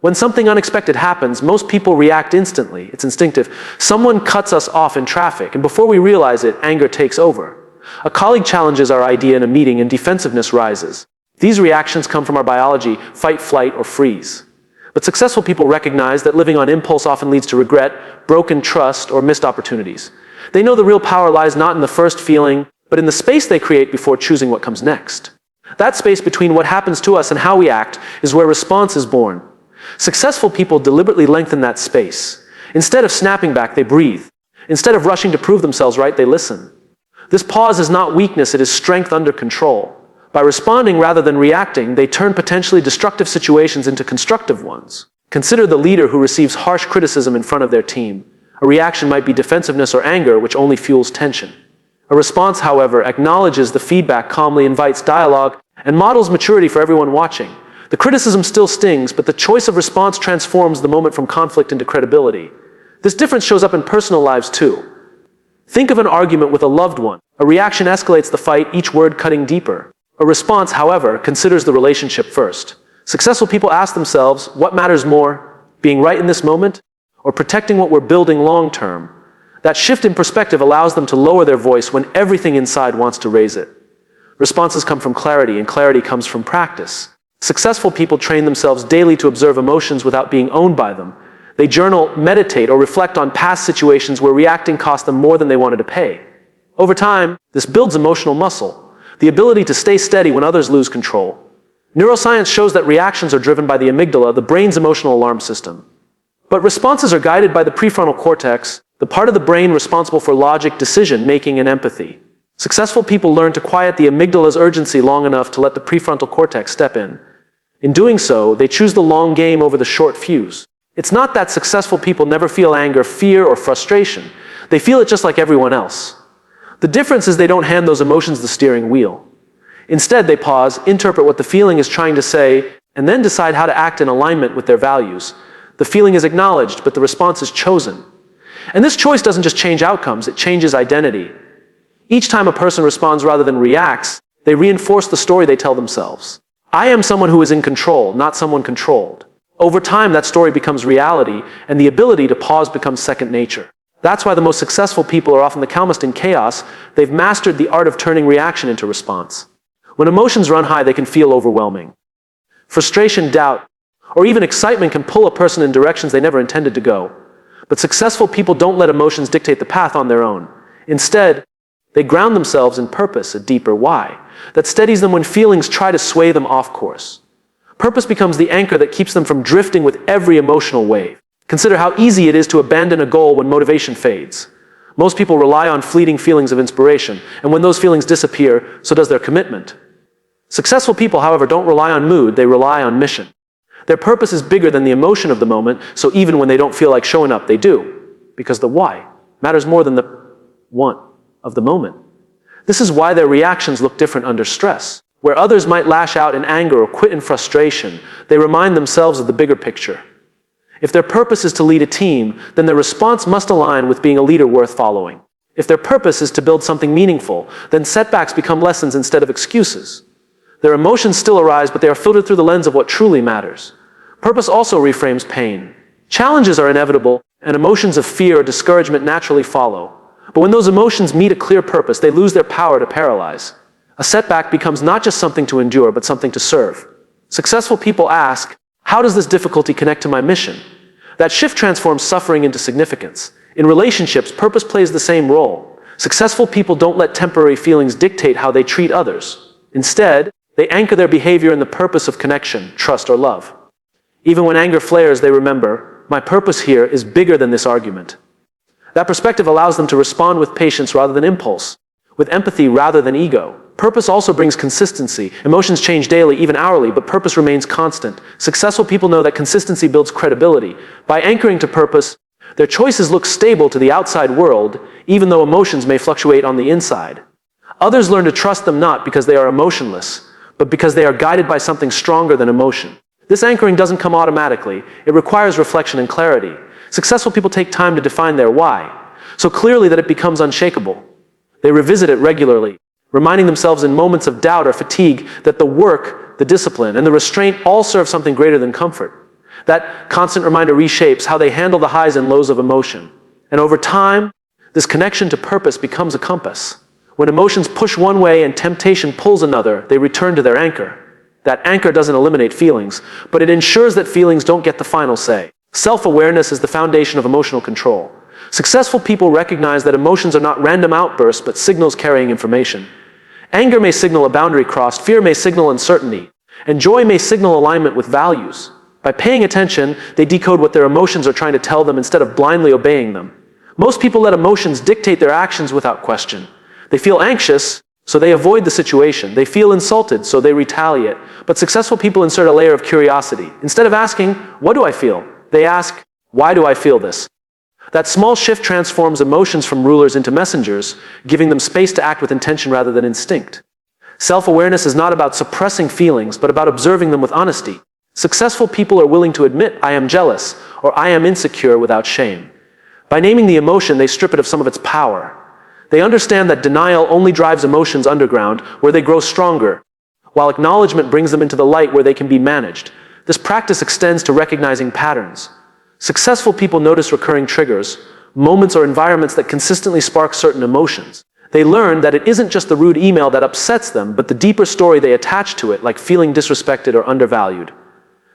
When something unexpected happens, most people react instantly. It's instinctive. Someone cuts us off in traffic, and before we realize it, anger takes over. A colleague challenges our idea in a meeting, and defensiveness rises. These reactions come from our biology: fight, flight, or freeze. But successful people recognize that living on impulse often leads to regret, broken trust, or missed opportunities. They know the real power lies not in the first feeling, but in the space they create before choosing what comes next. That space between what happens to us and how we act is where response is born. Successful people deliberately lengthen that space. Instead of snapping back, they breathe. Instead of rushing to prove themselves right, they listen. This pause is not weakness, it is strength under control. By responding rather than reacting, they turn potentially destructive situations into constructive ones. Consider the leader who receives harsh criticism in front of their team. A reaction might be defensiveness or anger, which only fuels tension. A response, however, acknowledges the feedback, calmly invites dialogue, and models maturity for everyone watching. The criticism still stings, but the choice of response transforms the moment from conflict into credibility. This difference shows up in personal lives too. Think of an argument with a loved one. A reaction escalates the fight, each word cutting deeper. A response, however, considers the relationship first. Successful people ask themselves, what matters more, being right in this moment, or protecting what we're building long term? That shift in perspective allows them to lower their voice when everything inside wants to raise it. Responses come from clarity, and clarity comes from practice. Successful people train themselves daily to observe emotions without being owned by them. They journal, meditate, or reflect on past situations where reacting cost them more than they wanted to pay. Over time, this builds emotional muscle, the ability to stay steady when others lose control. Neuroscience shows that reactions are driven by the amygdala, the brain's emotional alarm system. But responses are guided by the prefrontal cortex, the part of the brain responsible for logic, decision-making, and empathy. Successful people learn to quiet the amygdala's urgency long enough to let the prefrontal cortex step in. In doing so, they choose the long game over the short fuse. It's not that successful people never feel anger, fear, or frustration. They feel it just like everyone else. The difference is they don't hand those emotions the steering wheel. Instead, they pause, interpret what the feeling is trying to say, and then decide how to act in alignment with their values. The feeling is acknowledged, but the response is chosen. And this choice doesn't just change outcomes, it changes identity. Each time a person responds rather than reacts, they reinforce the story they tell themselves. I am someone who is in control, not someone controlled. Over time, that story becomes reality, and the ability to pause becomes second nature. That's why the most successful people are often the calmest in chaos. They've mastered the art of turning reaction into response. When emotions run high, they can feel overwhelming. Frustration, doubt, or even excitement can pull a person in directions they never intended to go. But successful people don't let emotions dictate the path on their own. Instead, they ground themselves in purpose, a deeper why, that steadies them when feelings try to sway them off course. Purpose becomes the anchor that keeps them from drifting with every emotional wave. Consider how easy it is to abandon a goal when motivation fades. Most people rely on fleeting feelings of inspiration, and when those feelings disappear, so does their commitment. Successful people, however, don't rely on mood, they rely on mission. Their purpose is bigger than the emotion of the moment, so even when they don't feel like showing up, they do. Because the why matters more than the want of the moment. This is why their reactions look different under stress. Where others might lash out in anger or quit in frustration, they remind themselves of the bigger picture. If their purpose is to lead a team, then their response must align with being a leader worth following. If their purpose is to build something meaningful, then setbacks become lessons instead of excuses. Their emotions still arise, but they are filtered through the lens of what truly matters. Purpose also reframes pain. Challenges are inevitable, and emotions of fear or discouragement naturally follow. But when those emotions meet a clear purpose, they lose their power to paralyze. A setback becomes not just something to endure, but something to serve. Successful people ask, how does this difficulty connect to my mission? That shift transforms suffering into significance. In relationships, purpose plays the same role. Successful people don't let temporary feelings dictate how they treat others. Instead, they anchor their behavior in the purpose of connection, trust, or love. Even when anger flares, they remember, my purpose here is bigger than this argument. That perspective allows them to respond with patience rather than impulse, with empathy rather than ego. Purpose also brings consistency. Emotions change daily, even hourly, but purpose remains constant. Successful people know that consistency builds credibility. By anchoring to purpose, their choices look stable to the outside world, even though emotions may fluctuate on the inside. Others learn to trust them not because they are emotionless, but because they are guided by something stronger than emotion. This anchoring doesn't come automatically. It requires reflection and clarity. Successful people take time to define their why, so clearly that it becomes unshakable. They revisit it regularly, reminding themselves in moments of doubt or fatigue that the work, the discipline, and the restraint all serve something greater than comfort. That constant reminder reshapes how they handle the highs and lows of emotion. And over time, this connection to purpose becomes a compass. When emotions push one way and temptation pulls another, they return to their anchor. That anchor doesn't eliminate feelings, but it ensures that feelings don't get the final say. Self-awareness is the foundation of emotional control. Successful people recognize that emotions are not random outbursts, but signals carrying information. Anger may signal a boundary crossed, fear may signal uncertainty, and joy may signal alignment with values. By paying attention, they decode what their emotions are trying to tell them instead of blindly obeying them. Most people let emotions dictate their actions without question. They feel anxious, so they avoid the situation. They feel insulted, so they retaliate. But successful people insert a layer of curiosity. Instead of asking, "What do I feel?" they ask, "Why do I feel this?" That small shift transforms emotions from rulers into messengers, giving them space to act with intention rather than instinct. Self-awareness is not about suppressing feelings, but about observing them with honesty. Successful people are willing to admit, "I am jealous," or "I am insecure," without shame. By naming the emotion, they strip it of some of its power. They understand that denial only drives emotions underground, where they grow stronger, while acknowledgement brings them into the light where they can be managed. This practice extends to recognizing patterns. Successful people notice recurring triggers, moments or environments that consistently spark certain emotions. They learn that it isn't just the rude email that upsets them, but the deeper story they attach to it, like feeling disrespected or undervalued.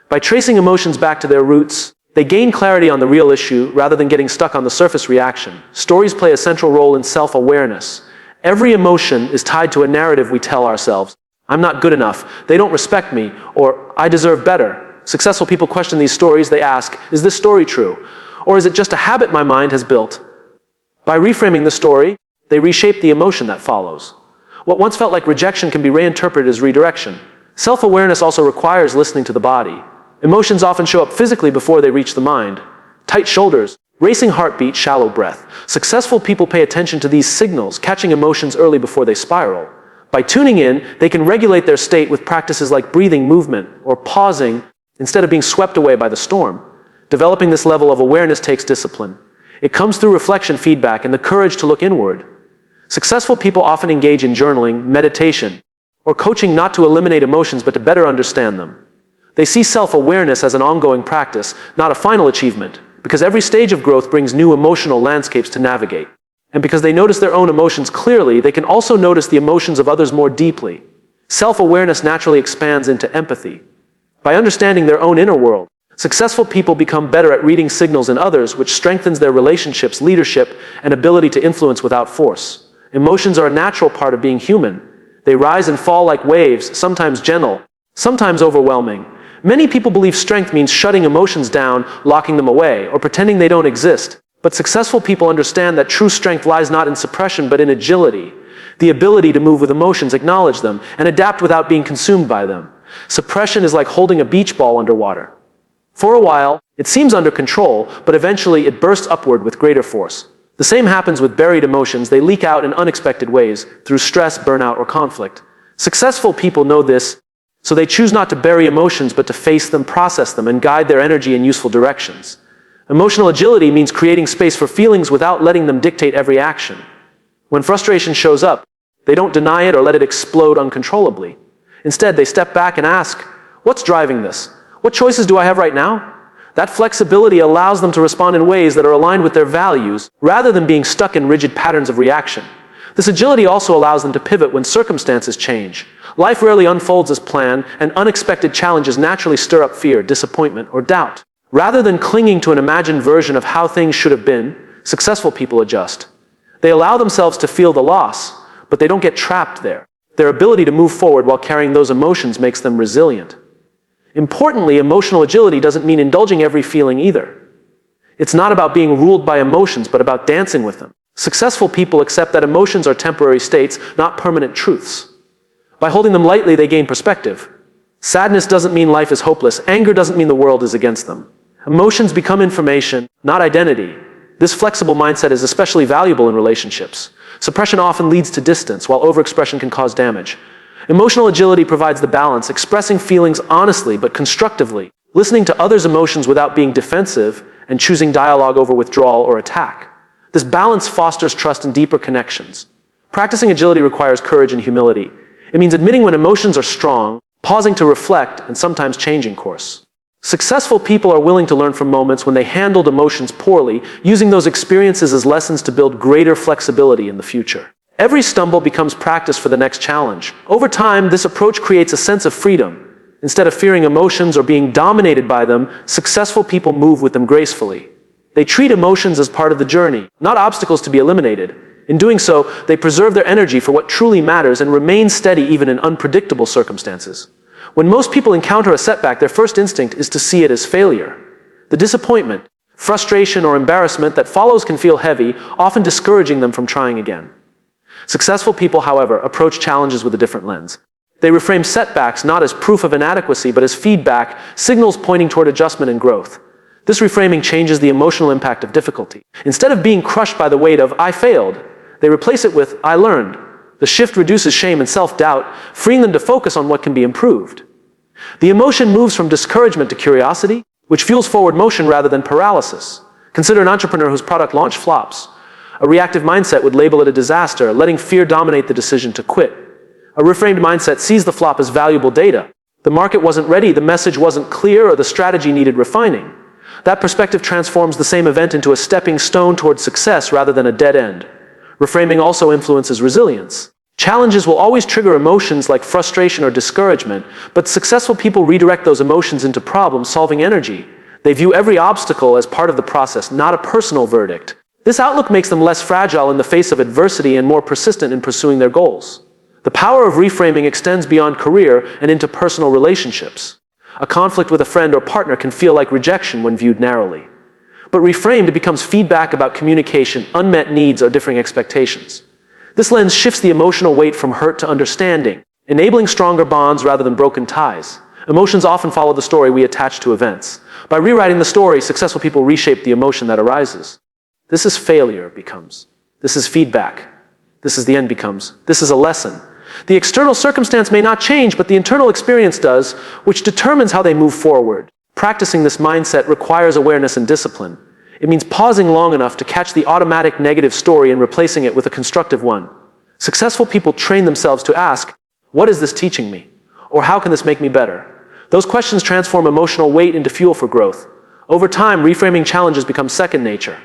By tracing emotions back to their roots, they gain clarity on the real issue rather than getting stuck on the surface reaction. Stories play a central role in self-awareness. Every emotion is tied to a narrative we tell ourselves. "I'm not good enough," "They don't respect me," or "I deserve better." Successful people question these stories. They ask, "Is this story true? Or is it just a habit my mind has built?" By reframing the story, they reshape the emotion that follows. What once felt like rejection can be reinterpreted as redirection. Self-awareness also requires listening to the body. Emotions often show up physically before they reach the mind. Tight shoulders, racing heartbeat, shallow breath. Successful people pay attention to these signals, catching emotions early before they spiral. By tuning in, they can regulate their state with practices like breathing, movement, or pausing instead of being swept away by the storm. Developing this level of awareness takes discipline. It comes through reflection, feedback, and the courage to look inward. Successful people often engage in journaling, meditation, or coaching not to eliminate emotions but to better understand them. They see self-awareness as an ongoing practice, not a final achievement, because every stage of growth brings new emotional landscapes to navigate. And because they notice their own emotions clearly, they can also notice the emotions of others more deeply. Self-awareness naturally expands into empathy. By understanding their own inner world, successful people become better at reading signals in others, which strengthens their relationships, leadership, and ability to influence without force. Emotions are a natural part of being human. They rise and fall like waves, sometimes gentle, sometimes overwhelming. Many people believe strength means shutting emotions down, locking them away, or pretending they don't exist. But successful people understand that true strength lies not in suppression, but in agility. The ability to move with emotions, acknowledge them, and adapt without being consumed by them. Suppression is like holding a beach ball underwater. For a while, it seems under control, but eventually it bursts upward with greater force. The same happens with buried emotions. They leak out in unexpected ways, through stress, burnout, or conflict. Successful people know this, so they choose not to bury emotions, but to face them, process them, and guide their energy in useful directions. Emotional agility means creating space for feelings without letting them dictate every action. When frustration shows up, they don't deny it or let it explode uncontrollably. Instead, they step back and ask, "What's driving this? What choices do I have right now?" That flexibility allows them to respond in ways that are aligned with their values, rather than being stuck in rigid patterns of reaction. This agility also allows them to pivot when circumstances change. Life rarely unfolds as planned, and unexpected challenges naturally stir up fear, disappointment, or doubt. Rather than clinging to an imagined version of how things should have been, successful people adjust. They allow themselves to feel the loss, but they don't get trapped there. Their ability to move forward while carrying those emotions makes them resilient. Importantly, emotional agility doesn't mean indulging every feeling either. It's not about being ruled by emotions, but about dancing with them. Successful people accept that emotions are temporary states, not permanent truths. By holding them lightly, they gain perspective. Sadness doesn't mean life is hopeless. Anger doesn't mean the world is against them. Emotions become information, not identity. This flexible mindset is especially valuable in relationships. Suppression often leads to distance, while overexpression can cause damage. Emotional agility provides the balance, expressing feelings honestly but constructively, listening to others' emotions without being defensive, and choosing dialogue over withdrawal or attack. This balance fosters trust and deeper connections. Practicing agility requires courage and humility. It means admitting when emotions are strong, pausing to reflect, and sometimes changing course. Successful people are willing to learn from moments when they handled emotions poorly, using those experiences as lessons to build greater flexibility in the future. Every stumble becomes practice for the next challenge. Over time, this approach creates a sense of freedom. Instead of fearing emotions or being dominated by them, successful people move with them gracefully. They treat emotions as part of the journey, not obstacles to be eliminated. In doing so, they preserve their energy for what truly matters and remain steady even in unpredictable circumstances. When most people encounter a setback, their first instinct is to see it as failure. The disappointment, frustration, or embarrassment that follows can feel heavy, often discouraging them from trying again. Successful people, however, approach challenges with a different lens. They reframe setbacks not as proof of inadequacy, but as feedback, signals pointing toward adjustment and growth. This reframing changes the emotional impact of difficulty. Instead of being crushed by the weight of "I failed," they replace it with "I learned." The shift reduces shame and self-doubt, freeing them to focus on what can be improved. The emotion moves from discouragement to curiosity, which fuels forward motion rather than paralysis. Consider an entrepreneur whose product launch flops. A reactive mindset would label it a disaster, letting fear dominate the decision to quit. A reframed mindset sees the flop as valuable data. The market wasn't ready, the message wasn't clear, or the strategy needed refining. That perspective transforms the same event into a stepping stone towards success rather than a dead end. Reframing also influences resilience. Challenges will always trigger emotions like frustration or discouragement, but successful people redirect those emotions into problem-solving energy. They view every obstacle as part of the process, not a personal verdict. This outlook makes them less fragile in the face of adversity and more persistent in pursuing their goals. The power of reframing extends beyond career and into personal relationships. A conflict with a friend or partner can feel like rejection when viewed narrowly. But reframed, it becomes feedback about communication, unmet needs, or differing expectations. This lens shifts the emotional weight from hurt to understanding, enabling stronger bonds rather than broken ties. Emotions often follow the story we attach to events. By rewriting the story, successful people reshape the emotion that arises. This is failure becomes. This is feedback. This is the end becomes. This is a lesson. The external circumstance may not change, but the internal experience does, which determines how they move forward. Practicing this mindset requires awareness and discipline. It means pausing long enough to catch the automatic negative story and replacing it with a constructive one. Successful people train themselves to ask, "What is this teaching me?" Or "How can this make me better?" Those questions transform emotional weight into fuel for growth. Over time, reframing challenges becomes second nature.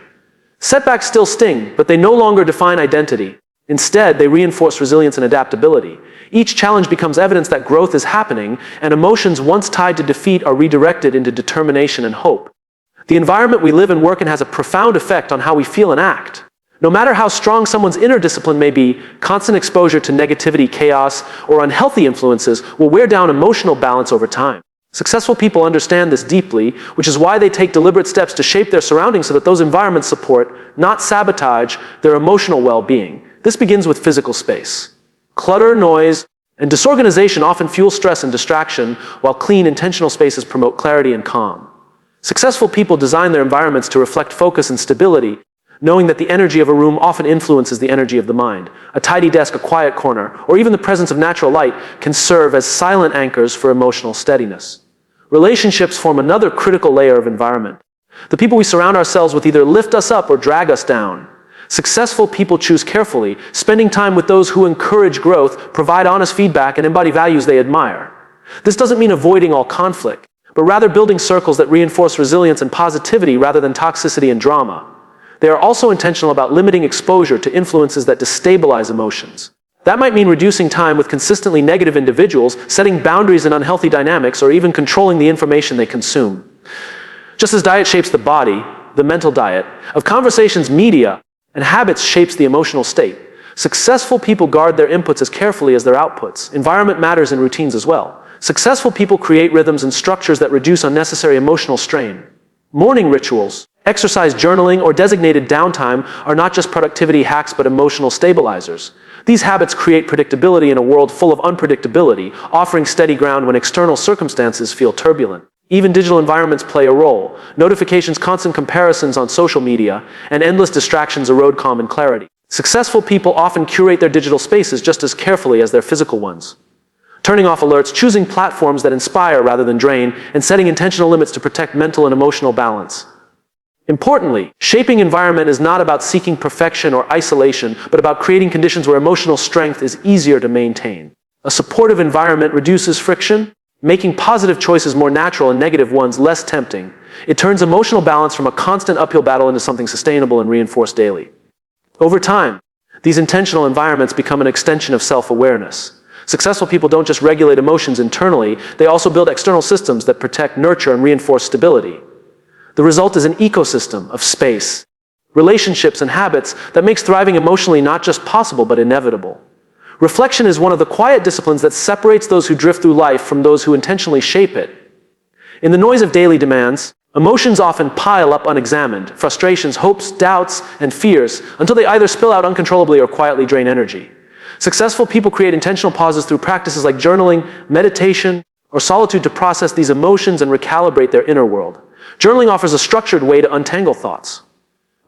Setbacks still sting, but they no longer define identity. Instead, they reinforce resilience and adaptability. Each challenge becomes evidence that growth is happening, and emotions once tied to defeat are redirected into determination and hope. The environment we live and work in has a profound effect on how we feel and act. No matter how strong someone's inner discipline may be, constant exposure to negativity, chaos, or unhealthy influences will wear down emotional balance over time. Successful people understand this deeply, which is why they take deliberate steps to shape their surroundings so that those environments support, not sabotage, their emotional well-being. This begins with physical space. Clutter, noise, and disorganization often fuel stress and distraction, while clean, intentional spaces promote clarity and calm. Successful people design their environments to reflect focus and stability, knowing that the energy of a room often influences the energy of the mind. A tidy desk, a quiet corner, or even the presence of natural light can serve as silent anchors for emotional steadiness. Relationships form another critical layer of environment. The people we surround ourselves with either lift us up or drag us down. Successful people choose carefully, spending time with those who encourage growth, provide honest feedback, and embody values they admire. This doesn't mean avoiding all conflict, but rather building circles that reinforce resilience and positivity rather than toxicity and drama. They are also intentional about limiting exposure to influences that destabilize emotions. That might mean reducing time with consistently negative individuals, setting boundaries in unhealthy dynamics, or even controlling the information they consume. Just as diet shapes the body, the mental diet of conversations, media, and habits shapes the emotional state. Successful people guard their inputs as carefully as their outputs. Environment matters in routines as well. Successful people create rhythms and structures that reduce unnecessary emotional strain. Morning rituals, exercise, journaling, or designated downtime are not just productivity hacks but emotional stabilizers. These habits create predictability in a world full of unpredictability, offering steady ground when external circumstances feel turbulent. Even digital environments play a role. Notifications, constant comparisons on social media, and endless distractions erode calm and clarity. Successful people often curate their digital spaces just as carefully as their physical ones. Turning off alerts, choosing platforms that inspire rather than drain, and setting intentional limits to protect mental and emotional balance. Importantly, shaping environment is not about seeking perfection or isolation, but about creating conditions where emotional strength is easier to maintain. A supportive environment reduces friction, making positive choices more natural and negative ones less tempting. It turns emotional balance from a constant uphill battle into something sustainable and reinforced daily. Over time, these intentional environments become an extension of self-awareness. Successful people don't just regulate emotions internally, they also build external systems that protect, nurture, and reinforce stability. The result is an ecosystem of space, relationships, and habits that makes thriving emotionally not just possible but inevitable. Reflection is one of the quiet disciplines that separates those who drift through life from those who intentionally shape it. In the noise of daily demands, emotions often pile up unexamined, frustrations, hopes, doubts, and fears, until they either spill out uncontrollably or quietly drain energy. Successful people create intentional pauses through practices like journaling, meditation, or solitude to process these emotions and recalibrate their inner world. Journaling offers a structured way to untangle thoughts.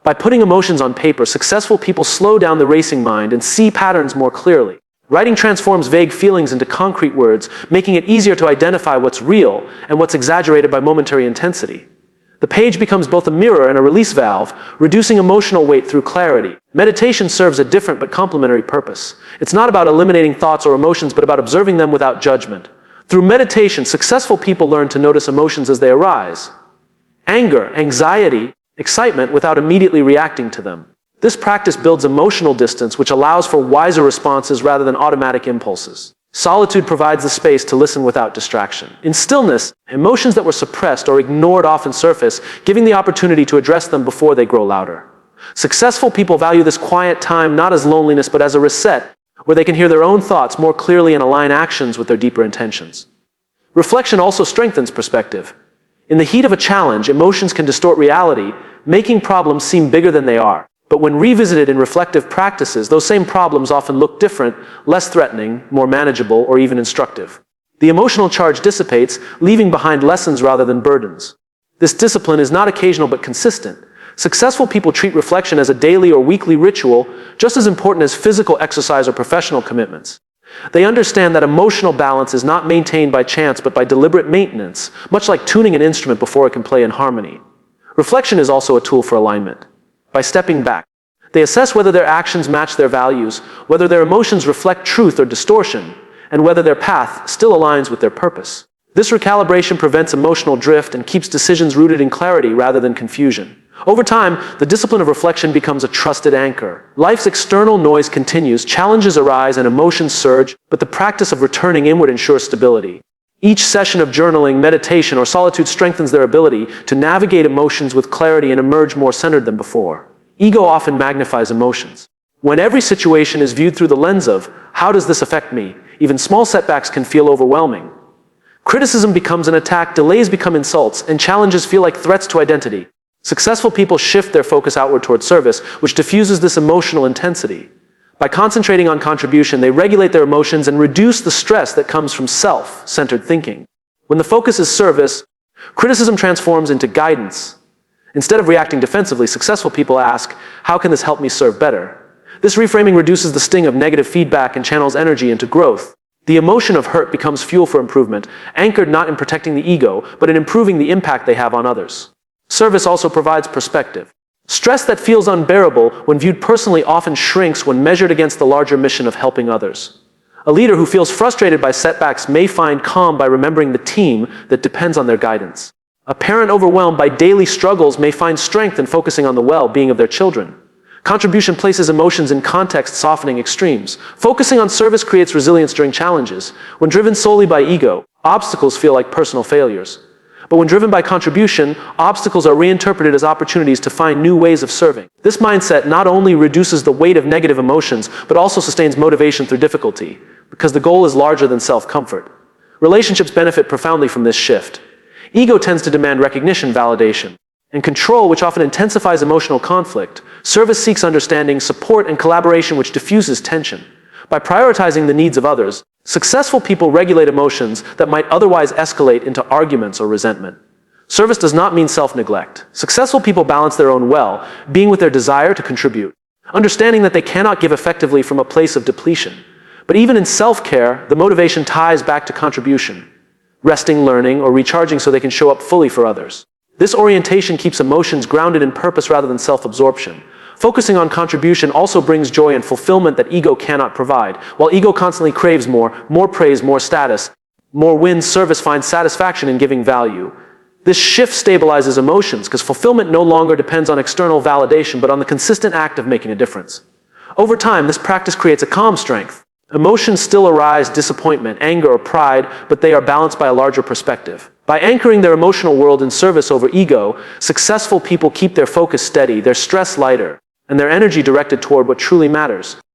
By putting emotions on paper, successful people slow down the racing mind and see patterns more clearly. Writing transforms vague feelings into concrete words, making it easier to identify what's real and what's exaggerated by momentary intensity. The page becomes both a mirror and a release valve, reducing emotional weight through clarity. Meditation serves a different but complementary purpose. It's not about eliminating thoughts or emotions, but about observing them without judgment. Through meditation, successful people learn to notice emotions as they arise. Anger, anxiety, excitement, without immediately reacting to them. This practice builds emotional distance, which allows for wiser responses rather than automatic impulses. Solitude provides the space to listen without distraction. In stillness, emotions that were suppressed or ignored often surface, giving the opportunity to address them before they grow louder. Successful people value this quiet time not as loneliness but as a reset, where they can hear their own thoughts more clearly and align actions with their deeper intentions. Reflection also strengthens perspective. In the heat of a challenge, emotions can distort reality, making problems seem bigger than they are. But when revisited in reflective practices, those same problems often look different, less threatening, more manageable, or even instructive. The emotional charge dissipates, leaving behind lessons rather than burdens. This discipline is not occasional but consistent. Successful people treat reflection as a daily or weekly ritual, just as important as physical exercise or professional commitments. They understand that emotional balance is not maintained by chance but by deliberate maintenance, much like tuning an instrument before it can play in harmony. Reflection is also a tool for alignment. By stepping back, they assess whether their actions match their values, whether their emotions reflect truth or distortion, and whether their path still aligns with their purpose. This recalibration prevents emotional drift and keeps decisions rooted in clarity rather than confusion. Over time, the discipline of reflection becomes a trusted anchor. Life's external noise continues, challenges arise, and emotions surge, but the practice of returning inward ensures stability. Each session of journaling, meditation, or solitude strengthens their ability to navigate emotions with clarity and emerge more centered than before. Ego often magnifies emotions. When every situation is viewed through the lens of, how does this affect me? Even small setbacks can feel overwhelming. Criticism becomes an attack, delays become insults, and challenges feel like threats to identity. Successful people shift their focus outward toward service, which diffuses this emotional intensity. By concentrating on contribution, they regulate their emotions and reduce the stress that comes from self-centered thinking. When the focus is service, criticism transforms into guidance. Instead of reacting defensively, successful people ask, how can this help me serve better? This reframing reduces the sting of negative feedback and channels energy into growth. The emotion of hurt becomes fuel for improvement, anchored not in protecting the ego, but in improving the impact they have on others. Service also provides perspective. Stress that feels unbearable when viewed personally often shrinks when measured against the larger mission of helping others. A leader who feels frustrated by setbacks may find calm by remembering the team that depends on their guidance. A parent overwhelmed by daily struggles may find strength in focusing on the well-being of their children. Contribution places emotions in context, softening extremes. Focusing on service creates resilience during challenges. When driven solely by ego, obstacles feel like personal failures. But when driven by contribution, obstacles are reinterpreted as opportunities to find new ways of serving. This mindset not only reduces the weight of negative emotions, but also sustains motivation through difficulty, because the goal is larger than self-comfort. Relationships benefit profoundly from this shift. Ego tends to demand recognition, validation, and control, which often intensifies emotional conflict. Service seeks understanding, support, and collaboration, which diffuses tension. By prioritizing the needs of others, successful people regulate emotions that might otherwise escalate into arguments or resentment. Service does not mean self-neglect. Successful people balance their own well-being with their desire to contribute, understanding that they cannot give effectively from a place of depletion. But even in self-care, the motivation ties back to contribution, resting, learning, or recharging so they can show up fully for others. This orientation keeps emotions grounded in purpose rather than self-absorption. Focusing on contribution also brings joy and fulfillment that ego cannot provide. While ego constantly craves more praise, more status, More wins, service finds satisfaction in giving value. This shift stabilizes emotions because fulfillment no longer depends on external validation but on the consistent act of making a difference. Over time, this practice creates a calm strength. Emotions still arise, disappointment, anger, or pride, but they are balanced by a larger perspective. By anchoring their emotional world in service over ego, successful people keep their focus steady, their stress lighter, and their energy directed toward what truly matters.